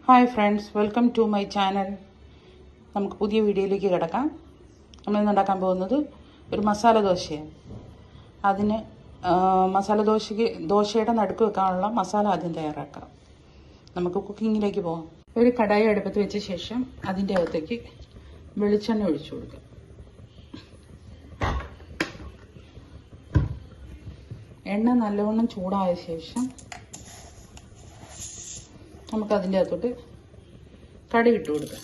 Hi friends, welcome to my channel. നമുക്ക് പുതിയ വീഡിയോയിലേക്ക് കിടക്കാം. നമ്മളിന്ന് ഉണ്ടാക്കാൻ പോകുന്നത് ഒരു മസാല ദോശയാണ്. അതിന് ദോശയുടെ നടുക്ക് വെക്കാനുള്ള മസാല ആദ്യം തയ്യാറാക്കാം. നമുക്ക് കുക്കിങ്ങിലേക്ക് പോകാം. ഒരു കടായി അടുപ്പത്ത് വെച്ച ശേഷം അതിൻ്റെ അകത്തേക്ക് വെളിച്ചെണ്ണ ഒഴിച്ചു കൊടുക്കുക. എണ്ണ നല്ലവണ്ണം ചൂടായ ശേഷം നമുക്കതിൻ്റെ അകത്തോട്ട് കടുക് ഇട്ട് കൊടുക്കാം.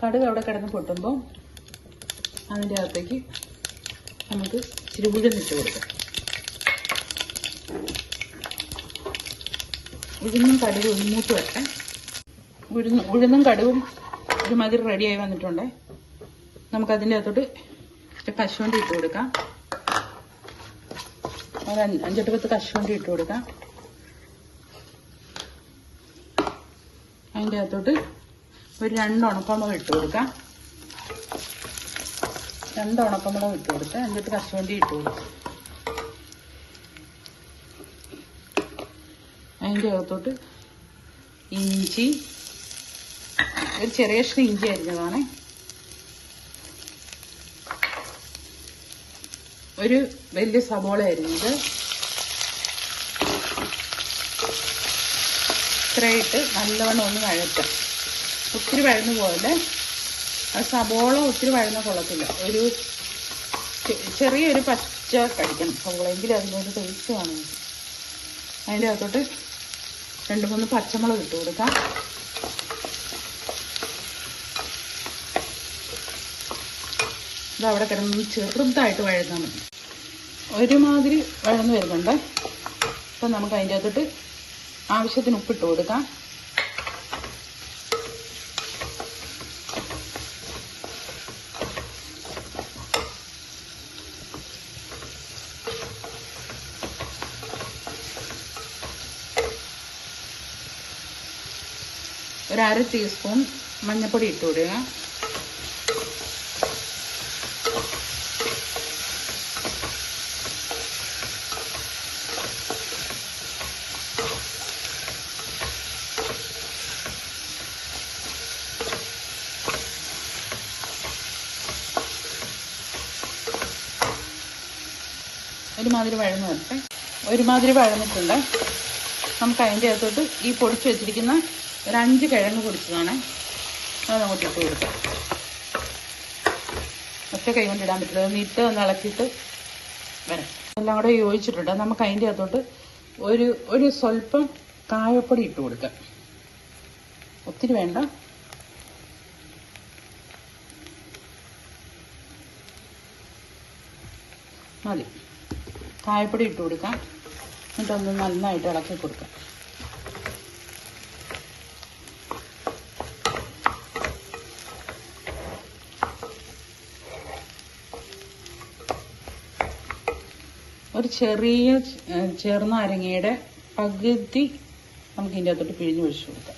കടുക് അവിടെ കിടന്ന് പൊട്ടുമ്പോൾ അതിൻ്റെ അകത്തേക്ക് നമുക്ക് ഇച്ചിരി ഉഴുന്നിട്ട് കൊടുക്കാം. ഉഴുന്നും കടുകും ഉഴുന്നൂട്ട് വെക്കാം. ഉഴുന്നും കടുകും ഒരുമാതിരി റെഡിയായി വന്നിട്ടുണ്ട്. നമുക്കതിൻ്റെ അകത്തോട്ട് കശുവണ്ടി ഇട്ട് കൊടുക്കാം. ഒരു 5-10 കശുവണ്ടി ഇട്ട് കൊടുക്കാം. അതിൻ്റെ അകത്തോട്ട് ഒരു 2 ഉണക്കമുളക് ഇട്ട് കൊടുക്കാം. 2 ഉണക്കമുളക് ഇട്ട് കൊടുക്കുക. എന്നിട്ട് കശുവണ്ടി ഇട്ട് കൊടുക്കാം. അതിൻ്റെ അകത്തോട്ട് ഇഞ്ചി, ഒരു ചെറിയ കഷ്ണം ഇഞ്ചി അരിഞ്ഞതാണ്, ഒരു വലിയ സബോള അരിഞ്ഞത്, ഇത്രയിട്ട് നല്ലവണ്ണം ഒന്ന് വഴറ്റാം. ഒത്തിരി വഴന്നു പോലെ, ആ സബോള ഒത്തിരി വഴന്ന കൊള്ളത്തില്ല. ഒരു ചെറിയൊരു പച്ച കടിക്കണം സബോളയെങ്കിലും അതിനൊരു ടേസ്റ്റ് കാണും. അതിൻ്റെ അകത്തോട്ട് 2-3 പച്ചമുളക് ഇട്ട് കൊടുക്കാം. അവിടെ കിടന്ന് ചെറുതായിട്ട് വഴന്നാൽ മതി. ഒരുമാതിരി വഴന്ന് വരുന്നുണ്ട്. അപ്പം നമുക്ക് അതിൻ്റെ അകത്തോട്ട് ആവശ്യത്തിന് ഉപ്പിട്ട് കൊടുക്കാം. ഒരു 1/2 ടീസ്പൂൺ മഞ്ഞൾപ്പൊടി ഇട്ട് കൊടുക്കുക. ഒരുമാതിരി വഴന്ന് വരട്ടെ. ഒരുമാതിരി വഴന്നിട്ടുണ്ട്. നമുക്ക് അതിൻ്റെ അകത്തോട്ട് ഈ പൊടിച്ച് വെച്ചിരിക്കുന്ന ഒരു 5 കിഴങ്ങ് പൊടിച്ചതാണ്, അത് നമുക്ക് ഇട്ട് കൊടുക്കാം. ഒറ്റ കൈ കൊണ്ട് ഇടാൻ പറ്റില്ല, ഒന്ന് ഇളക്കിയിട്ട് വരാം. എല്ലാം കൂടെ യോജിച്ചിട്ടുണ്ട്. നമുക്ക് അതിൻ്റെ അകത്തോട്ട് ഒരു സ്വല്പം കായപ്പൊടി ഇട്ട് കൊടുക്കാം. ഒത്തിരി വേണ്ട. മതി. കായപ്പൊടി ഇട്ട് കൊടുക്കാം. എന്നിട്ടൊന്ന് നന്നായിട്ട് ഇളക്കി കൊടുക്കാം. ഒരു ചെറിയ ചെറുനാരങ്ങയുടെ പകുതി നമുക്ക് ഇതിൻ്റെ അകത്തോട്ട് പിഴിഞ്ഞ് ഒഴിച്ചു കൊടുക്കാം.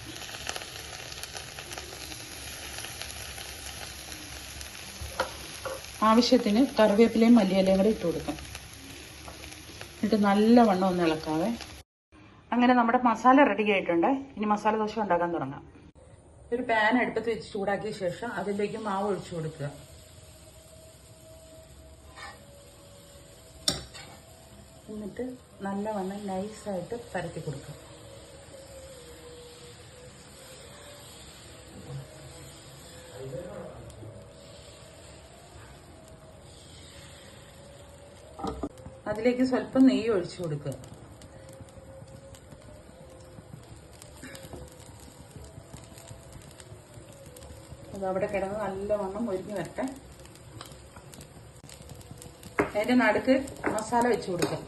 ആവശ്യത്തിന് കറിവേപ്പിലയും മല്ലിയിലയും കൂടെ ഇട്ട് കൊടുക്കാം. എന്നിട്ട് നല്ലവണ്ണം ഒന്ന് ഇളക്കാവേ. അങ്ങനെ നമ്മുടെ മസാല റെഡി ആയിട്ടുണ്ട്. ഇനി മസാല ദോശ ഉണ്ടാക്കാൻ തുടങ്ങാം. ഒരു പാൻ അടുപ്പത്ത് വെച്ച് ചൂടാക്കിയ ശേഷം അതിലേക്ക് മാവ് ഒഴിച്ചു കൊടുക്കുക. എന്നിട്ട് നല്ലവണ്ണം നൈസായിട്ട് പരത്തി കൊടുക്കുക. അതിലേക്ക് സ്വല്പം നെയ്യ് ഒഴിച്ചു കൊടുക്കുക. അതവിടെ കിടന്ന് നല്ലവണ്ണം ഒരുങ്ങി വരട്ടെ. അതിൻ്റെ നടുക്ക് മസാല വെച്ച് കൊടുക്കുക.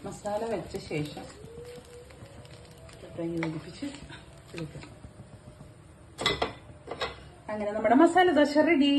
മസാല വെച്ച ശേഷം യോജിപ്പിച്ച് എടുക്കുക. അങ്ങനെ നമ്മുടെ മസാല ദോശ റെഡി.